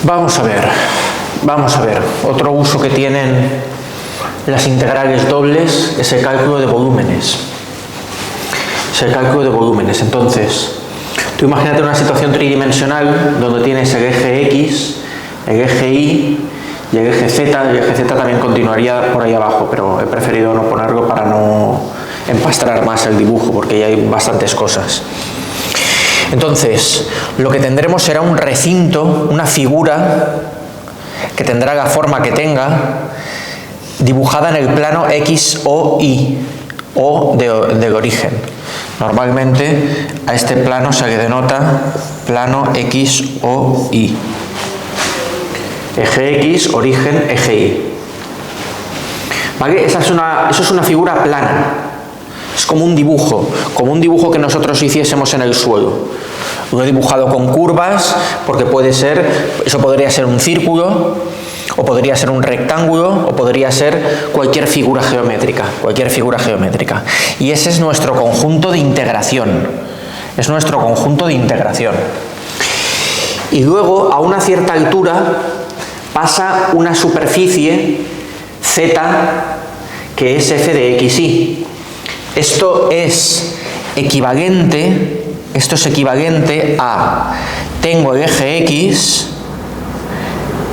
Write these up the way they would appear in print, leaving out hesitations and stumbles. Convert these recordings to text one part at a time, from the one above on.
Vamos a ver, otro uso que tienen las integrales dobles es el cálculo de volúmenes. Entonces, tú imagínate una situación tridimensional donde tienes el eje X, el eje Y y el eje Z. El eje Z también continuaría por ahí abajo, pero he preferido no ponerlo para no empastrar más el dibujo, porque ya hay bastantes cosas. Entonces, lo que tendremos será un recinto, una figura que tendrá la forma que tenga, dibujada en el plano X o Y, o del origen. Normalmente a este plano se le denota plano X o Y. Eje X, origen, eje Y. ¿Vale? Eso es una figura plana. Es como un dibujo que nosotros hiciésemos en el suelo. Lo he dibujado con curvas porque eso podría ser un círculo, o podría ser un rectángulo, o podría ser cualquier figura geométrica. Y ese es nuestro conjunto de integración. Y luego, a una cierta altura, pasa una superficie Z que es f de XY. Esto es equivalente a, tengo el eje X,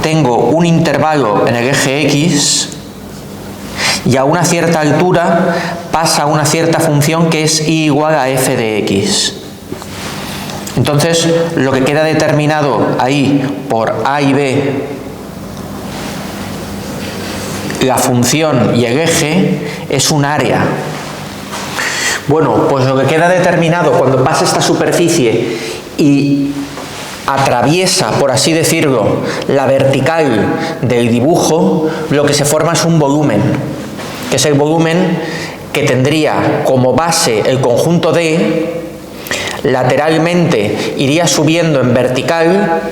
tengo un intervalo en el eje X, y a una cierta altura pasa una cierta función que es y igual a f de x. Entonces, lo que queda determinado ahí por a y b, la función y el eje, es un área. Bueno, pues lo que queda determinado cuando pasa esta superficie y atraviesa, por así decirlo, la vertical del dibujo, lo que se forma es un volumen, que es el volumen que tendría como base el conjunto D, lateralmente iría subiendo en vertical,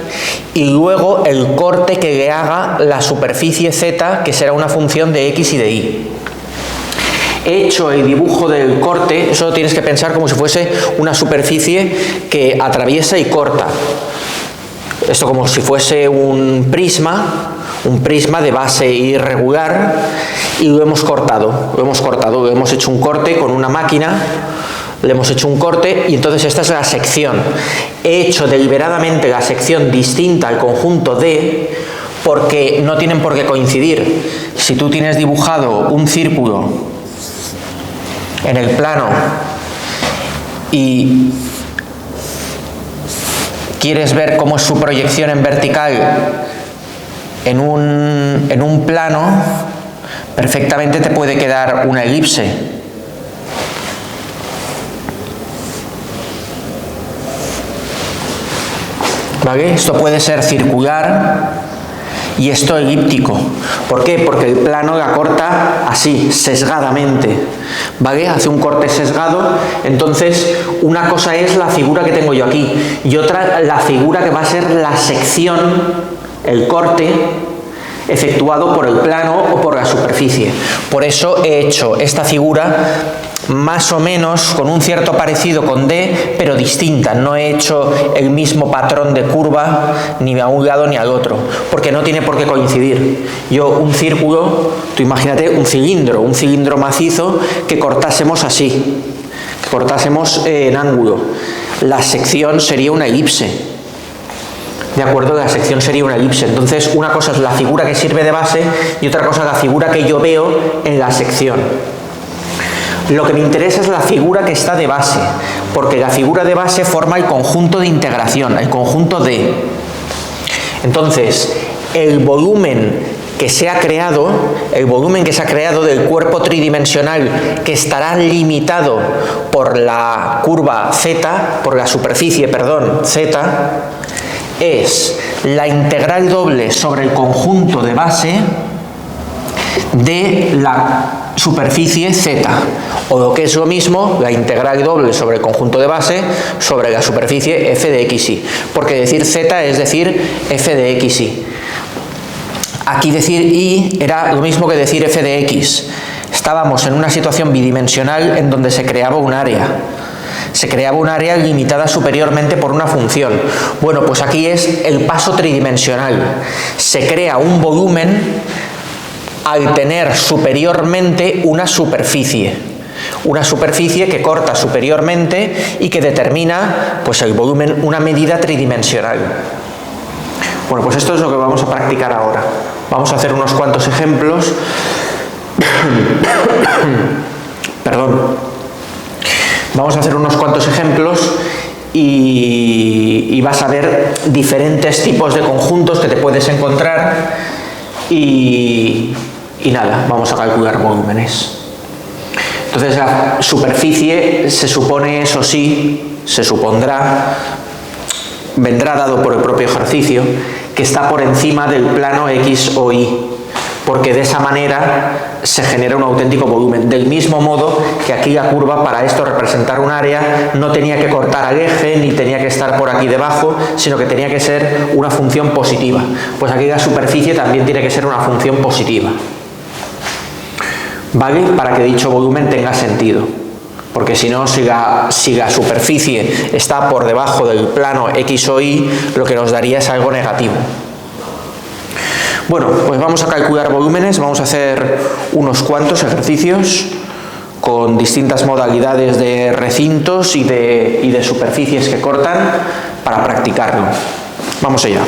y luego el corte que le haga la superficie Z, que será una función de X y de Y. Hecho el dibujo del corte, eso lo tienes que pensar como si fuese una superficie que atraviesa y corta. Esto como si fuese un prisma de base irregular, y lo hemos cortado, lo hemos hecho un corte con una máquina, le hemos hecho un corte, y entonces esta es la sección. He hecho deliberadamente la sección distinta al conjunto D, porque no tienen por qué coincidir. Si tú tienes dibujado un círculo en el plano y quieres ver cómo es su proyección en vertical en un plano, perfectamente te puede quedar una elipse. ¿Vale? Esto puede ser circular y esto elíptico. ¿Por qué? Porque el plano la corta así, sesgadamente. ¿Vale? Hace un corte sesgado. Entonces, una cosa es la figura que tengo yo aquí, y otra la figura que va a ser la sección, el corte efectuado por el plano o por la superficie. Por eso he hecho esta figura más o menos con un cierto parecido con D, pero distinta. No he hecho el mismo patrón de curva ni a un lado ni al otro, porque no tiene por qué coincidir. Yo un círculo, tú imagínate un cilindro macizo que cortásemos así, que cortásemos en ángulo. La sección sería una elipse. ¿De acuerdo? La sección sería una elipse. Entonces, una cosa es la figura que sirve de base y otra cosa es la figura que yo veo en la sección. Lo que me interesa es la figura que está de base, porque la figura de base forma el conjunto de integración, el conjunto D. Entonces, el volumen que se ha creado del cuerpo tridimensional, que estará limitado por la curva Z, por la superficie, perdón, Z, es la integral doble sobre el conjunto de base de la superficie Z, o lo que es lo mismo, la integral doble sobre el conjunto de base sobre la superficie f de xy, porque decir Z es decir f de xy. Aquí decir y era lo mismo que decir f de x. Estábamos en una situación bidimensional en donde se creaba un área. Se creaba un área limitada superiormente por una función. Bueno, pues aquí es el paso tridimensional. Se crea un volumen al tener superiormente una superficie que corta superiormente y que determina pues el volumen, una medida tridimensional. Bueno, pues esto es lo que vamos a practicar ahora. Vamos a hacer unos cuantos ejemplos. Perdón. Vamos a hacer unos cuantos ejemplos y vas a ver diferentes tipos de conjuntos que te puedes encontrar y nada, vamos a calcular volúmenes. Entonces la superficie se supone, eso sí, se supondrá, vendrá dado por el propio ejercicio, que está por encima del plano X o Y, porque de esa manera se genera un auténtico volumen. Del mismo modo que aquí la curva, para esto representar un área, no tenía que cortar al eje, ni tenía que estar por aquí debajo, sino que tenía que ser una función positiva. Pues aquí la superficie también tiene que ser una función positiva, ¿vale? Para que dicho volumen tenga sentido. Porque si no, si la superficie está por debajo del plano X o Y, lo que nos daría es algo negativo. Bueno, pues vamos a calcular volúmenes, vamos a hacer unos cuantos ejercicios con distintas modalidades de recintos y de superficies que cortan para practicarlo. Vamos allá.